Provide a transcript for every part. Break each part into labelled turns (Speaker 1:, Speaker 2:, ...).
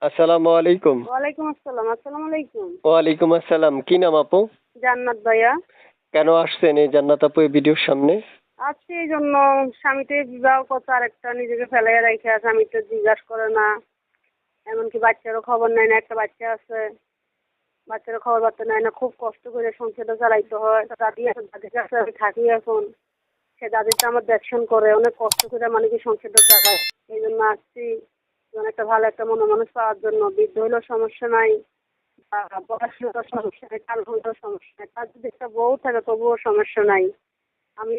Speaker 1: আসসালামু আলাইকুম।
Speaker 2: ওয়ালাইকুম আসসালাম। আসসালামু আলাইকুম।
Speaker 1: ওয়ালাইকুম আসসালাম। কি নাম আপু?
Speaker 2: জান্নাত ভাইয়া।
Speaker 1: কেন আসছেন এই জান্নাত আপু এই ভিডিওর সামনে?
Speaker 2: আজকে এই জন্য স্বামীকে বিবাহ করতে আরেকটা নিজেকে ফেলাইয়া রাইখা স্বামীকে জিজ্ঞাসা করে না। এমনকি বাচ্চারও খবর নেয় না। একটা বাচ্চা আছে। বাচ্চারও খবর বার্তা নেয় না। খুব কষ্ট করে সংসারটা চালাইতে হয়। দাদি এখন দাদির কাছে আমি থাকি এখন। সে দাদিটা আমার দেখশন করে। অনেক কষ্ট করে মানে কি সংসারটা চালায়। এই জন্য আসছি যেন একটা ভালো একটা মনোমানুষ পাওয়ার জন্য। বৃদ্ধ হইলেও সমস্যা নাই। বয়স হলেও সমস্যা নাই। কাল হইলেও সমস্যা নাই। তার যদি একটা বউ থাকে তবুও সমস্যা নাই। আমি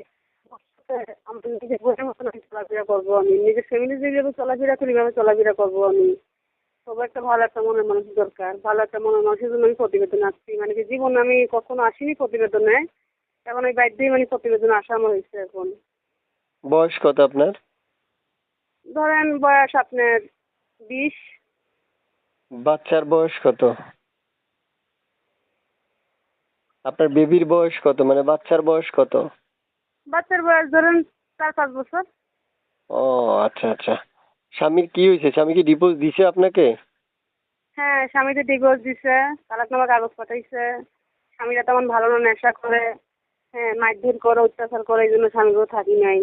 Speaker 2: আমার নিজের বউয়ের মতন আমি চলাফেরা করবো আমি। নিজের ফ্যামিলি যেভাবে চলাফেরা করি ওইভাবে চলাফেরা করবো আমি। তবু একটা ভালো একটা মনের মানুষ দরকার। ভালো একটা মনের মানুষের জন্য আমি প্রতিবেদনে আসছি। মানে কি জীবনে আমি কখনো আসিনি প্রতিবেদনে। এখন ওই বাধ্যই মানে প্রতিবেদনে আসা আমার হয়েছে এখন।
Speaker 1: বয়স কত আপনার?
Speaker 2: ধরেন বয়স আপনার 20।
Speaker 1: বাচ্চার বয়স কত? আপনার বেবির বয়স কত? মানে বাচ্চার বয়স কত?
Speaker 2: বাচ্চার বয়স ধরেন 4-5 বছর।
Speaker 1: ও আচ্ছা আচ্ছা। স্বামীর কি হয়েছে? স্বামী কি ডিভোর্স দিছে আপনাকে?
Speaker 2: হ্যাঁ, স্বামীকে ডিভোর্স দিছে। তালাকনামা কাগজ পাঠাইছে। স্বামীরা তেমন ভালো না, নেশা করে। হ্যাঁ, মারধর করে, অত্যাচার করে, এই জন্য স্বামীকেও থাকি নাই।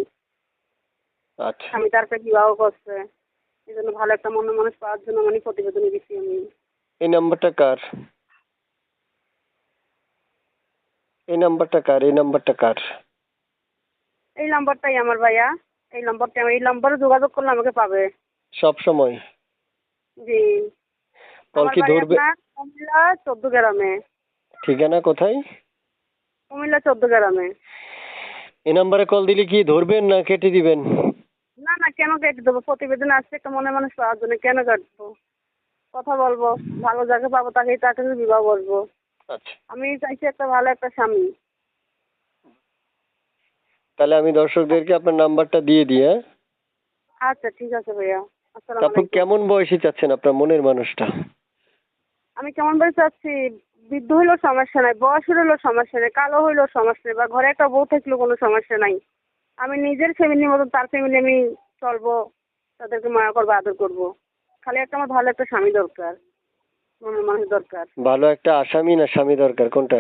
Speaker 1: আচ্ছা।
Speaker 2: স্বামী তারপরে বিবাহ করছে। এই জন্য ভালো একটা মনের মানুষ পাওয়ার জন্য মানে প্রতিবেদনে দিচ্ছি আমি।
Speaker 1: এই নাম্বারটা কার? এই নাম্বারটা কার? এই নাম্বারটা কার?
Speaker 2: এই নম্বরটাই আমার ভাইয়া। এই নম্বরে যোগাযোগ করলে আমাকে পাবে।
Speaker 1: সব সময়?
Speaker 2: জি।
Speaker 1: কল
Speaker 2: আমার
Speaker 1: কি
Speaker 2: বাড়ি
Speaker 1: ধরবে?
Speaker 2: আপনার কুমিল্লা 14 গ্রামে।
Speaker 1: ঠিকানা কোথায়?
Speaker 2: কুমিল্লা 14 গ্রামে।
Speaker 1: এই নাম্বারে কল দিলে কি ধরবেন না কেটে দিবেন?
Speaker 2: না না, কেন কেটে দেবো? প্রতিবেদনে আসছে একটা মনের মানুষ পাওয়ার জন্য, কেন কাটবো? কথা বলবো। ভালো যাকে পাবো তাকে বিবাহ করবো।
Speaker 1: আচ্ছা।
Speaker 2: আমি চাইছি একটা ভালো একটা স্বামী।
Speaker 1: তাহলে আমি দর্শকদেরকে আপনার নাম্বারটা দিয়ে দিই, হ্যাঁ?
Speaker 2: আচ্ছা ঠিক আছে ভাইয়া। আসসালামু
Speaker 1: তারপর
Speaker 2: আলাইকুম।
Speaker 1: কেমন বয়সী চাচ্ছেন আপনার মনের মানুষটা?
Speaker 2: আমি কেমন বয়স চাচ্ছি? বৃদ্ধ হইলেও সমস্যা নাই, বয়স হইলেও সমস্যা নেই, কালো হইলেও সমস্যা নেই, বা ঘরে একটা বউ থাকলেও কোনো সমস্যা নাই। আমি নিজের ফ্যামিলির মতন তার ফ্যামিলি আমি চলবো। তাদেরকে মায়া করবো, আদর করবো। খালি একটা আমার ভালো একটা স্বামী দরকার। মনের মানুষ দরকার।
Speaker 1: ভালো একটা আসামি না স্বামী দরকার, কোনটা?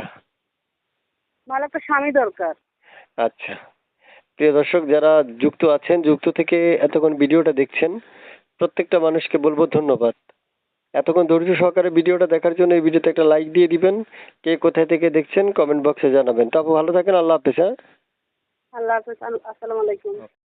Speaker 2: ভালো একটা স্বামী দরকার।
Speaker 1: আচ্ছা। প্রিয় দর্শক যারা যুক্ত আছেন, যুক্ত থেকে এতক্ষণ ভিডিওটা দেখছেন, প্রত্যেকটা মানুষকে বলবো ধন্যবাদ। এতক্ষণ ধৈর্য সহকারে ভিডিওটা দেখার জন্য এই ভিডিওতে একটা লাইক দিয়ে দিবেন। কে কোথায় থেকে দেখছেন কমেন্ট বক্সে জানাবেন। তো আপু ভালো থাকেন, আল্লাহ হাফেজ, হ্যাঁ?
Speaker 2: আল্লাহ হাফেজ। আসসালামু আলাইকুম।